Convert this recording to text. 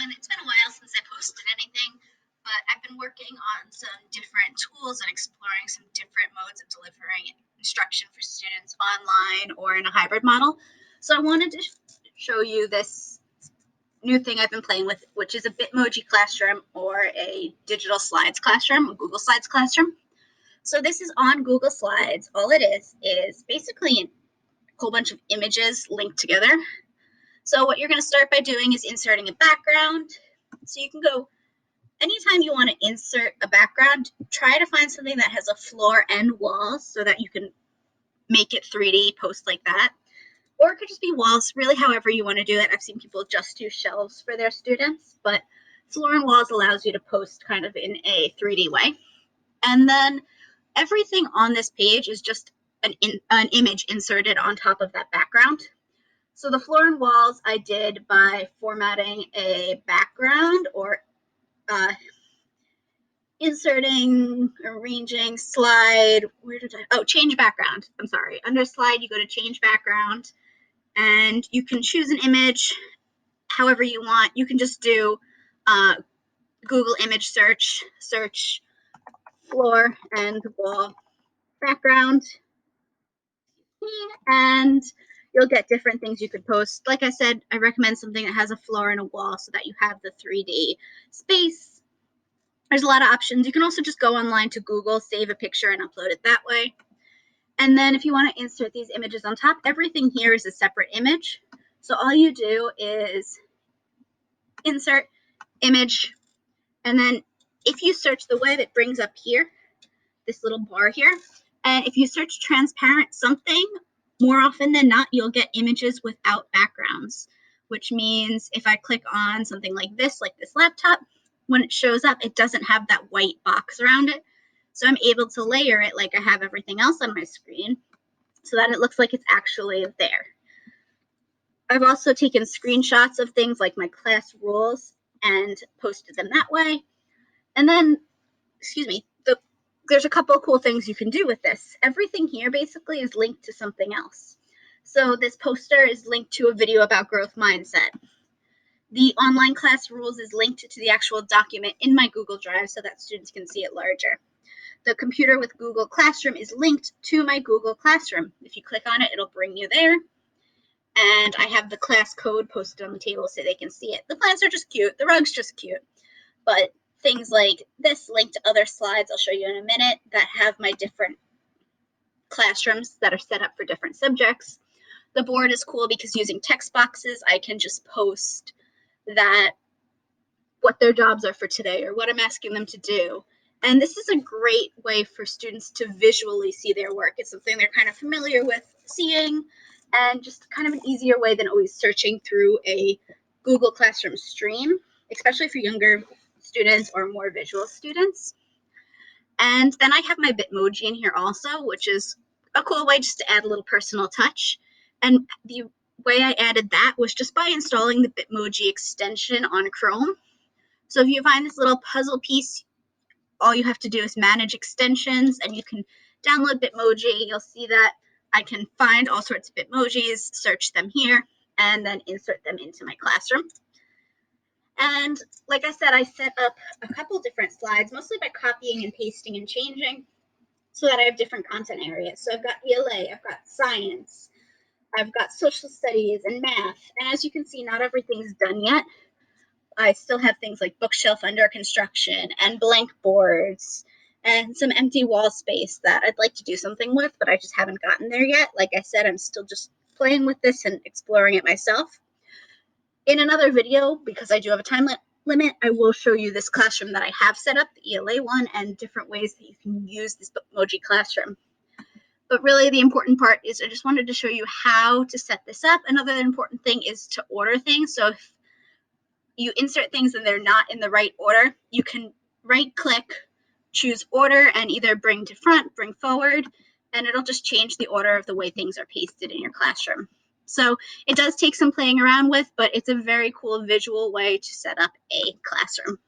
everyone. It's been a while since I posted anything, but I've been working on some different tools and exploring some different modes of delivering instruction for students online or in a hybrid model. So I wanted to show you this new thing I've been playing with, which is a Bitmoji Classroom or a digital slides classroom, a Google Slides classroom. So this is on Google Slides. All it is basically a whole bunch of images linked together. So what you're going to start by doing is inserting a background. So you can go anytime you want to insert a background, try to find something that has a floor and walls so that you can make it 3D, post like that. Or it could just be walls, really however you want to do it. I've seen people just do shelves for their students, but floor and walls allows you to post kind of in a 3D way. And then everything on this page is just an image inserted on top of that background. So the floor and walls I did by formatting a background or inserting, arranging, slide, change background. I'm sorry. Under slide, you go to change background and you can choose an image however you want. You can just do Google image search floor and wall background, and you'll get different things you could post. Like I said, I recommend something that has a floor and a wall so that you have the 3D space. There's a lot of options. You can also just go online to Google, save a picture, and upload it that way. And then if you want to insert these images on top, everything here is a separate image. So all you do is insert image, and then if you search the web, it brings up here, this little bar here. And if you search transparent something, more often than not, you'll get images without backgrounds, which means if I click on something like this laptop, when it shows up, it doesn't have that white box around it. So I'm able to layer it like I have everything else on my screen so that it looks like it's actually there. I've also taken screenshots of things like my class rules and posted them that way. And then, there's a couple of cool things you can do with this. Everything here basically is linked to something else. So this poster is linked to a video about growth mindset. The online class rules is linked to the actual document in my Google Drive so that students can see it larger. The computer with Google Classroom is linked to my Google Classroom. If you click on it, it'll bring you there. And I have the class code posted on the table so they can see it. The plants are just cute. The rug's just cute. But things like this link to other slides I'll show you in a minute that have my different classrooms that are set up for different subjects. The board is cool because using text boxes, I can just post that what their jobs are for today or what I'm asking them to do. And this is a great way for students to visually see their work. It's something they're kind of familiar with seeing, and just kind of an easier way than always searching through a Google Classroom stream, especially for younger students or more visual students. And then I have my Bitmoji in here also, which is a cool way just to add a little personal touch. And the way I added that was just by installing the Bitmoji extension on Chrome. So if you find this little puzzle piece, all you have to do is manage extensions, and you can download Bitmoji. You'll see that I can find all sorts of Bitmojis, search them here, and then insert them into my classroom. And like I said, I set up a couple different slides, mostly by copying and pasting and changing, so that I have different content areas. So I've got ELA, I've got science, I've got social studies and math. And as you can see, not everything's done yet. I still have things like bookshelf under construction and blank boards and some empty wall space that I'd like to do something with, but I just haven't gotten there yet. Like I said, I'm still just playing with this and exploring it myself. In another video, because I do have a time limit, I will show you this classroom that I have set up, the ELA one, and different ways that you can use this Bitmoji Classroom. But really the important part is I just wanted to show you how to set this up. Another important thing is to order things. So if you insert things and they're not in the right order, you can right-click, choose order, and either bring to front, bring forward, and it'll just change the order of the way things are pasted in your classroom. So it does take some playing around with, but it's a very cool visual way to set up a classroom.